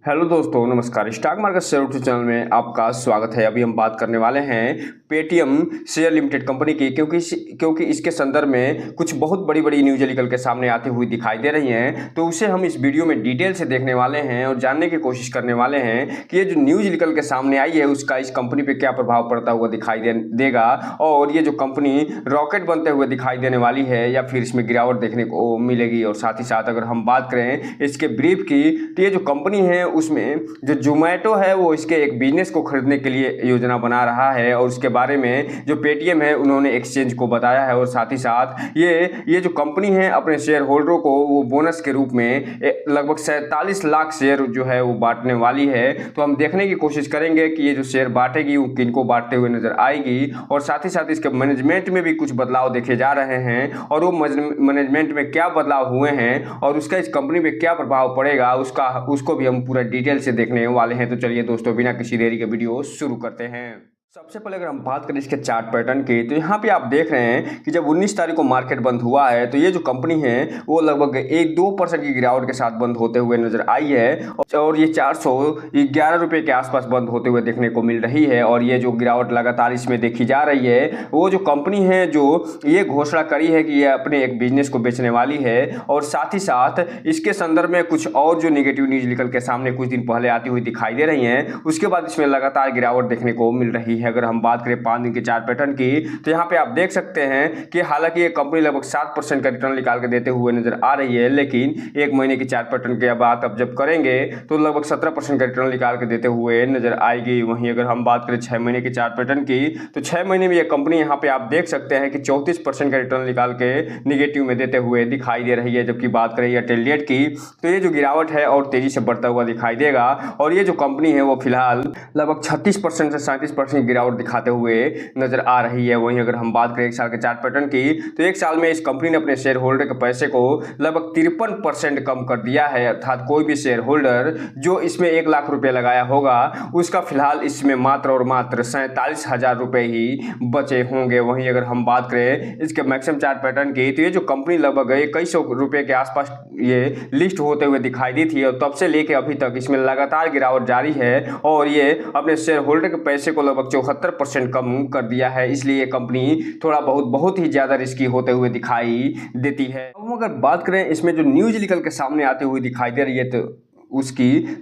Hello दोस्तों, नमस्कार। Stock market share YouTube channel में आपका स्वागत है। अभी हम बात करने वाले हैं पेटीएम शेयर लिमिटेड कंपनी की, क्योंकि इसके संदर्भ में कुछ बहुत बड़ी बड़ी न्यूज़ निकल के सामने आती हुई दिखाई दे रही हैं। तो उसे हम इस वीडियो में डिटेल से देखने वाले हैं और जानने की कोशिश करने वाले हैं कि ये जो न्यूज़ निकल के सामने आई है उसका इस कंपनी पर क्या प्रभाव पड़ता हुआ दिखाई देगा, और ये जो कंपनी रॉकेट बनते हुए दिखाई देने वाली है या फिर इसमें गिरावट देखने को मिलेगी। और साथ ही साथ अगर हम बात करें इसके ब्रीफ की, तो ये जो कंपनी है उसमें जो जोमैटो है वो इसके एक बिजनेस को खरीदने के लिए योजना बना रहा है, और उसके बारे में जो पेटीएम है उन्होंने एक्सचेंज को बताया है। और साथ ही साथ ये जो कंपनी है अपने शेयर होल्डरों को वो बोनस के रूप में लगभग 47 लाख शेयर जो है वो बांटने वाली है। तो हम देखने की कोशिश करेंगे कि ये जो शेयर बांटेगी वो किनको बांटते हुए नजर आएगी, और साथ ही साथ इसके मैनेजमेंट में भी कुछ बदलाव देखे जा रहे हैं, और वो मैनेजमेंट में क्या बदलाव हुए हैं और उसका इस कंपनी पे क्या प्रभाव पड़ेगा उसको भी हम पूरा डिटेल से देखने वाले हैं। तो चलिए दोस्तों, बिना किसी देरी के वीडियो शुरू करते हैं। सबसे पहले अगर हम बात करें इसके चार्ट पैटर्न की, तो यहाँ पे आप देख रहे हैं कि जब 19 तारीख को मार्केट बंद हुआ है तो ये जो कंपनी है वो लगभग 1-2% की गिरावट के साथ बंद होते हुए नजर आई है, और ये 411 रुपये के आसपास बंद होते हुए देखने को मिल रही है। और ये जो गिरावट लगातार इसमें देखी जा रही है, वो जो कंपनी है जो ये घोषणा करी है कि ये अपने एक बिजनेस को बेचने वाली है, और साथ ही साथ इसके संदर्भ में कुछ और जो निगेटिव न्यूज निकल के सामने कुछ दिन पहले आती हुई दिखाई दे रही हैं, उसके बाद इसमें लगातार गिरावट देखने को मिल रही है। अगर हम बात करें 5 दिन के चार्ट पैटर्न की, तो यहाँ पे आप देख सकते हैं कि हालांकि ये कंपनी लगभग 7% का रिटर्न निकाल के देते हुए नजर आ रही है, लेकिन एक महीने की चार्ट पैटर्न की बात अब जब करेंगे तो लगभग 17% का रिटर्न निकाल के देते हुए नजर आएगी। वहीं अगर हम बात करें 6 महीने की चार्ट पैटर्न की, तो 6 महीने में ये कंपनी यहाँ पे आप देख सकते हैं कि 34% का रिटर्न निकाल के निगेटिव में देते हुए दिखाई दे रही है। जबकि बात करें एयरटेल डेट की, तो ये जो गिरावट है और तेजी से बढ़ता हुआ दिखाई देगा, और ये जो कंपनी है वो फिलहाल लगभग 36% से 37% गिरावट दिखाते हुए नजर आ रही है। वहीं अगर हम बात करें 1 साल के चार्ट पैटर्न की, तो 1 साल में इस कंपनी ने अपने शेयर होल्डर के पैसे को लगभग 53% कम कर दिया है। अर्थात कोई भी शेयर होल्डर जो इसमें 1 लाख रुपए लगाया होगा उसका फिलहाल इसमें मात्र और मात्र 47,000 रुपए ही बचे होंगे। वहीं अगर हम बात करें इसके मैक्सिमम चार्ट पैटर्न की, तो ये जो कंपनी लगभग 2100 रुपए के आसपास ये लिस्ट होते हुए दिखाई दी थी, और तब से लेके अभी तक इसमें लगातार गिरावट जारी है, और ये अपने शेयर होल्डर के पैसे को लगभग 74% कम कर दिया है। इसलिए कंपनी थोड़ा बहुत ही ज्यादा रिस्की होते हुए दिखाई देती है। अब अगर बात करें इसमें जो न्यूज निकल के सामने आती हुई दिखाई दे रही है तो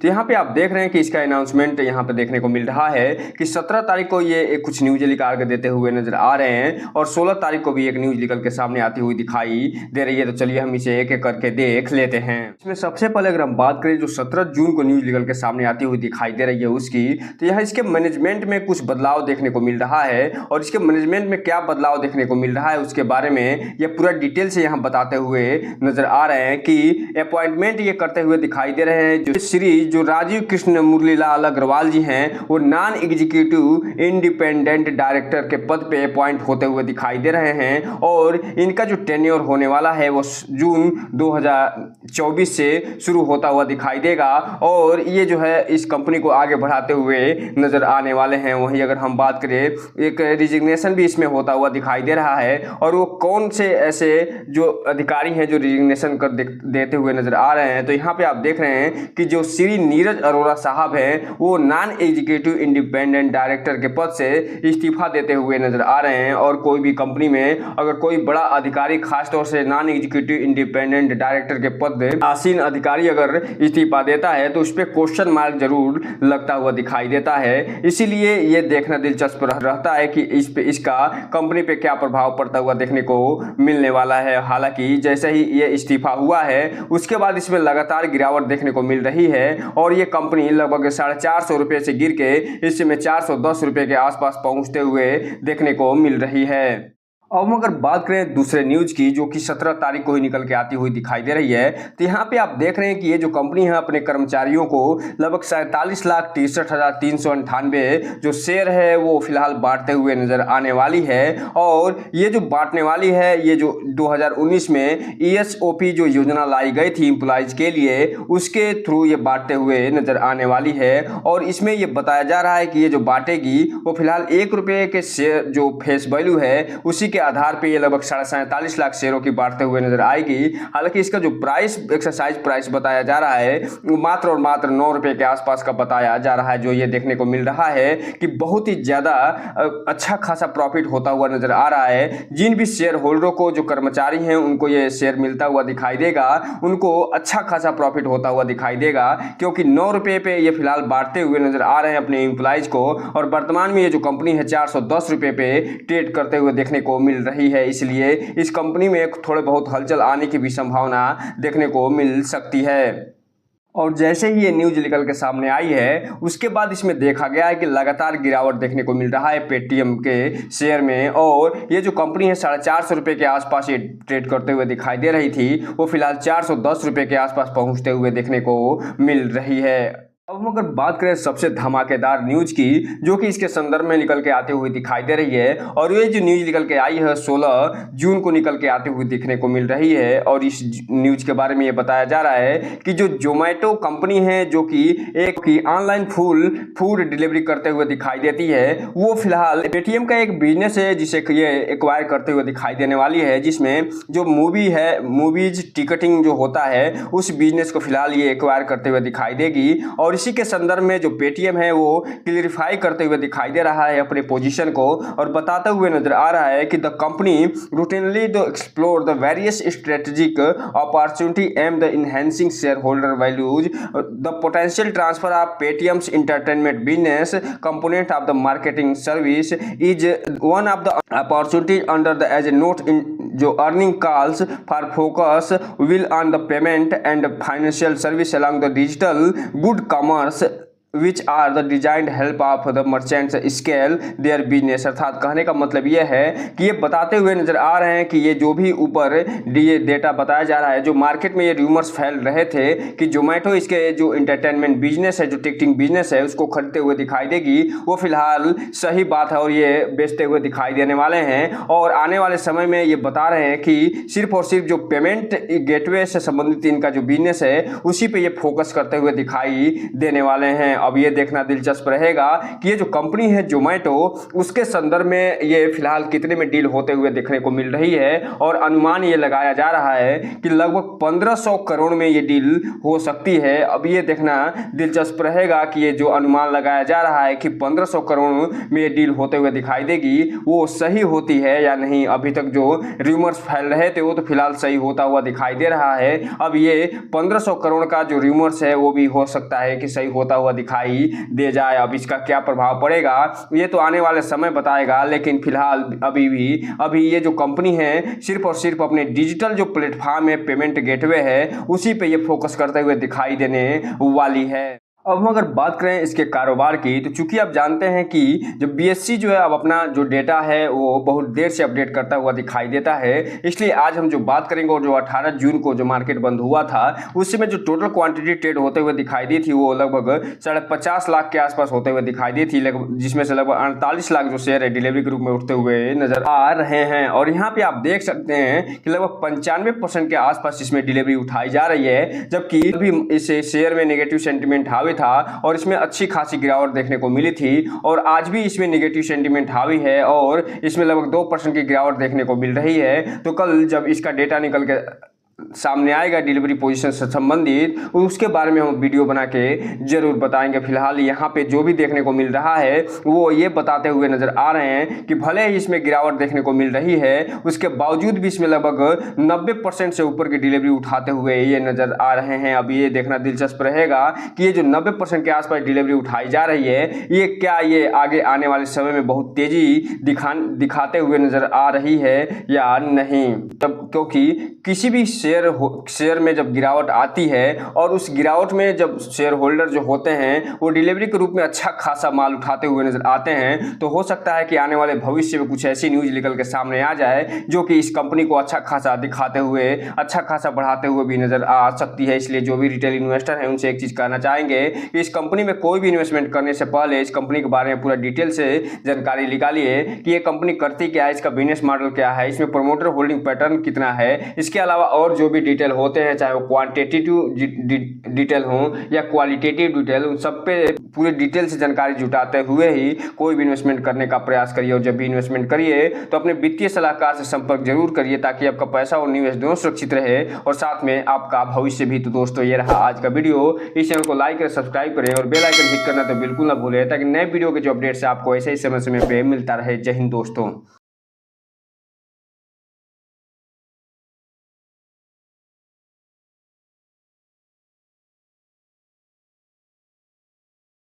यहाँ पे आप देख रहे हैं कि इसका अनाउंसमेंट यहाँ पे देखने को मिल रहा है कि 17 तारीख को ये कुछ न्यूज निकाल के देते हुए नजर आ रहे हैं, और 16 तारीख को भी एक न्यूज निकल के सामने आती हुई दिखाई दे रही है। तो चलिए हम इसे एक एक करके देख लेते हैं। इसमें सबसे पहले अगर हम बात करें जो 17 जून को न्यूज निकल के सामने आती हुई दिखाई दे रही है उसकी, तो यहाँ इसके मैनेजमेंट में कुछ बदलाव देखने को मिल रहा है, और इसके मैनेजमेंट में क्या बदलाव देखने को मिल रहा है उसके बारे में ये पूरा डिटेल से यहाँ बताते हुए नजर आ रहे हैं कि अपॉइंटमेंट ये करते हुए दिखाई दे रहे हैं। जो राजीव कृष्ण मुरलीलाल अग्रवाल जी हैं वो नॉन एग्जीक्यूटिव इंडिपेंडेंट डायरेक्टर के पद पे अपॉइंट होते हुए दिखाई दे रहे हैं, और इनका जो टेन्योर होने वाला है वो जून 2024 से शुरू होता हुआ दिखाई देगा, और ये जो है इस कंपनी को आगे बढ़ाते हुए नजर आने वाले हैं। वहीं अगर हम बात करें एक रिजिग्नेशन भी इसमें होता हुआ दिखाई दे रहा है, और वो कौन से ऐसे जो अधिकारी हैं जो रिजिग्नेशन कर देते हुए नजर आ रहे हैं, तो यहाँ पे आप देख रहे हैं कि जो श्री नीरज अरोड़ा साहब हैं वो नॉन एग्जीक्यूटिव इंडिपेंडेंट डायरेक्टर के पद से इस्तीफा देते हुए नजर आ रहे हैं। और कोई भी कंपनी में अगर कोई बड़ा अधिकारी, खासतौर से नॉन एग्जीक्यूटिव इंडिपेंडेंट डायरेक्टर के पद आसीन अधिकारी अगर इस्तीफा देता है तो उस पर क्वेश्चन मार्क जरूर लगता हुआ दिखाई देता है। इसीलिए ये देखना दिलचस्प रहता है कि इसका कंपनी पे क्या प्रभाव पड़ता हुआ देखने को मिलने वाला है। हालांकि जैसे ही ये इस्तीफा हुआ है उसके बाद इसमें लगातार गिरावट देखने को मिल रही है, और ये कंपनी लगभग 450 रुपए से गिर के इस समय 410 रुपए के आसपास पहुंचते हुए देखने को मिल रही है। अब अगर बात करें दूसरे न्यूज की जो कि 17 तारीख को ही निकल के आती हुई दिखाई दे रही है, तो यहाँ पे आप देख रहे हैं कि ये जो कंपनी है अपने कर्मचारियों को लगभग 47,63,398 जो शेयर है वो फिलहाल बांटते हुए नजर आने वाली है। और ये जो बांटने वाली है, ये जो 2019 में ESOP जो योजना लाई गई थी एम्प्लॉइज के लिए, उसके थ्रू ये बांटते हुए नजर आने वाली है। और इसमें ये बताया जा रहा है कि ये जो बांटेगी वो फिलहाल 1 रुपये के शेयर जो फेस वैल्यू है उसी के आधार पे ये लगभग 47.5 लाख शेयरों की बांटते हुए नजर आएगी। हालांकि इसका जो प्राइस एक्सरसाइज प्राइस बताया जा रहा है वो मात्र और मात्र 9 रुपए के आसपास का बताया जा रहा है, जो ये देखने को मिल रहा है कि बहुत ही ज्यादा अच्छा खासा प्रॉफिट होता हुआ नजर आ रहा है। जिन भी शेयर होल्डरों को, जो कर्मचारी हैं, उनको ये शेयर मिलता हुआ दिखाई देगा, उनको अच्छा खासा प्रॉफिट होता हुआ दिखाई देगा, क्योंकि 9 रुपए पे ये फिलहाल बांटते हुए नजर आ रहे हैं अपने एम्प्लॉइज को। और वर्तमान में ये जो कंपनी है 410 रुपए पे ट्रेड करते हुए देखने को मिल रही है। इसलिए इस कंपनी में थोड़े बहुत हलचल आने की भी संभावना देखने को मिल सकती है। और जैसे ही ये न्यूज निकल के सामने आई है उसके बाद इसमें देखा गया है कि लगातार गिरावट देखने को मिल रहा है पेटीएम के शेयर में। और ये जो कंपनी है 450 रुपये के आसपास ये ट्रेड करते हुए दिखाई दे रही थी, वो फिलहाल 410 रुपये के आसपास पहुंचते हुए देखने को मिल रही है। अब हम अगर बात करें सबसे धमाकेदार न्यूज की, जो कि इसके संदर्भ में निकल के आते हुए दिखाई दे रही है, और ये जो न्यूज निकल के आई है 16 जून को निकल के आते हुए दिखने को मिल रही है। और इस न्यूज के बारे में ये बताया जा रहा है कि जो जोमेटो कंपनी है, जो कि एक ऑनलाइन फूड डिलीवरी करते हुए दिखाई देती है, वो फिलहाल पेटीएम का एक बिजनेस है जिसे ये एक्वायर करते हुए दिखाई देने वाली है, जिसमें जो मूवीज टिकटिंग जो होता है उस बिजनेस को फिलहाल ये एक्वायर करते हुए दिखाई देगी। और इसी के संदर्भ में जो पेटीएम है वो क्लियरिफाई करते हुए दिखाई दे रहा है अपने पोजीशन को, और बताते हुए नजर आ रहा है कि the company routinely explore the various strategic opportunity aim the enhancing shareholder values the potential transfer of Paytm's entertainment business component of the marketing service is one of the opportunities under the as a note in जो earning calls for focus will on the payment and financial service along the digital good commerce which are the designed help of the merchants scale their business. अर्थात कहने का मतलब यह है कि ये बताते हुए नजर आ रहे हैं कि ये जो भी ऊपर ये डेटा बताया जा रहा है, जो मार्केट में ये रूमर्स फैल रहे थे कि जोमेटो इसके जो इंटरटेनमेंट बिजनेस है, जो टिकटिंग बिजनेस है, उसको खरीदते हुए दिखाई देगी, वो फिलहाल सही बात है और ये बेचते हुए दिखाई देने वाले हैं। और आने वाले समय में ये बता रहे हैं कि सिर्फ और सिर्फ जो पेमेंट गेटवे से संबंधित इनका जो बिजनेस है उसी पे ये फोकस करते हुए दिखाई देने वाले हैं। अब ये देखना दिलचस्प रहेगा कि ये जो कंपनी है जोमेटो, उसके संदर्भ में ये फिलहाल कितने में डील होते हुए देखने को मिल रही है। और अनुमान ये लगाया जा रहा है कि लगभग 1500 करोड़ में ये डील हो सकती है। अब ये देखना दिलचस्प रहेगा कि ये जो अनुमान लगाया जा रहा है कि 1500 करोड़ में ये डील होते हुए दिखाई देगी, वो सही होती है या नहीं। अभी तक जो रूमर्स फैल रहे थे वो तो फिलहाल सही होता हुआ दिखाई दे रहा है। अब ये 1500 करोड़ का जो रूमर्स है वो भी हो सकता है कि सही होता हुआ दिखाई दे जाए। अब इसका क्या प्रभाव पड़ेगा ये तो आने वाले समय बताएगा, लेकिन फिलहाल अभी ये जो कंपनी है सिर्फ और सिर्फ अपने डिजिटल जो प्लेटफॉर्म है, पेमेंट गेटवे है, उसी पे ये फोकस करते हुए दिखाई देने वाली है। अब हम अगर बात करें इसके कारोबार की, तो चूंकि आप जानते हैं कि जो बीएससी जो है अब अपना जो डेटा है वो बहुत देर से अपडेट करता हुआ दिखाई देता है, इसलिए आज हम जो बात करेंगे, और जो 18 जून को जो मार्केट बंद हुआ था उस समय जो टोटल क्वांटिटी ट्रेड होते हुए दिखाई दी थी वो लगभग 50.5 लाख के आसपास होते हुए दिखाई दी थी, जिसमें से लगभग 48 लाख जो शेयर है डिलीवरी के रूप में उठते हुए नजर आ रहे हैं। और यहाँ पे आप देख सकते हैं कि लगभग 95% के आसपास इसमें डिलीवरी उठाई जा रही है, जबकि अभी इस शेयर में नेगेटिव सेंटीमेंट हावी था और इसमें अच्छी खासी गिरावट देखने को मिली थी। और आज भी इसमें नेगेटिव सेंटीमेंट हावी है और इसमें लगभग 2% की गिरावट देखने को मिल रही है। तो कल जब इसका डेटा निकल के सामने आएगा डिलीवरी पोजीशन से संबंधित, उसके बारे में हम वीडियो बना के जरूर बताएंगे। फिलहाल यहाँ पे जो भी देखने को मिल रहा है वो ये बताते हुए नजर आ रहे हैं कि भले ही इसमें गिरावट देखने को मिल रही है, उसके बावजूद भी इसमें लगभग 90% से ऊपर की डिलीवरी उठाते हुए ये नजर आ रहे हैं। अब ये देखना दिलचस्प रहेगा कि ये जो 90% के आसपास डिलीवरी उठाई जा रही है, ये क्या ये आगे आने वाले समय में बहुत तेजी दिखाते हुए नजर आ रही है या नहीं। तब क्योंकि किसी भी शेयर में जब गिरावट आती है और उस गिरावट में जब शेयर होल्डर जो होते हैं वो डिलीवरी के रूप में अच्छा खासा माल उठाते हुए नजर आते हैं, तो हो सकता है कि आने वाले भविष्य में कुछ ऐसी न्यूज निकल के सामने आ जाए जो कि इस कंपनी को अच्छा खासा दिखाते हुए, अच्छा खासा बढ़ाते हुए भी नजर आ सकती है। इसलिए जो भी रिटेल इन्वेस्टर हैं उनसे एक चीज कहना चाहेंगे कि इस कंपनी में कोई भी इन्वेस्टमेंट करने से पहले इस कंपनी के बारे में पूरा डिटेल से जानकारी निकालिए कि ये कंपनी करती क्या है, इसका बिजनेस मॉडल क्या है, इसमें प्रोमोटर होल्डिंग पैटर्न कितना है, इसके अलावा और और जो भी डिटेल होते हैं, चाहे वो क्वांटिटेटिव डिटेल हो या क्वालिटेटिव डिटेल, उन सब पे पूरी डिटेल से जानकारी जुटाते हुए ही कोई भी इन्वेस्टमेंट करने का प्रयास करिए। और जब भी इन्वेस्टमेंट करिए तो अपने वित्तीय सलाहकार से संपर्क जरूर करिए, ताकि आपका पैसा और निवेश दोनों सुरक्षित रहे और साथ में आपका भविष्य भी। तो दोस्तों, ये रहा आज का वीडियो। इस चैनल को लाइक करें, सब्सक्राइब करें और बेल आइकन हिट करना तो बिल्कुल ना भूलें, ताकि नए वीडियो के जो अपडेट्स है आपको ऐसे ही समय समय पे मिलता रहे। जय हिंद दोस्तों।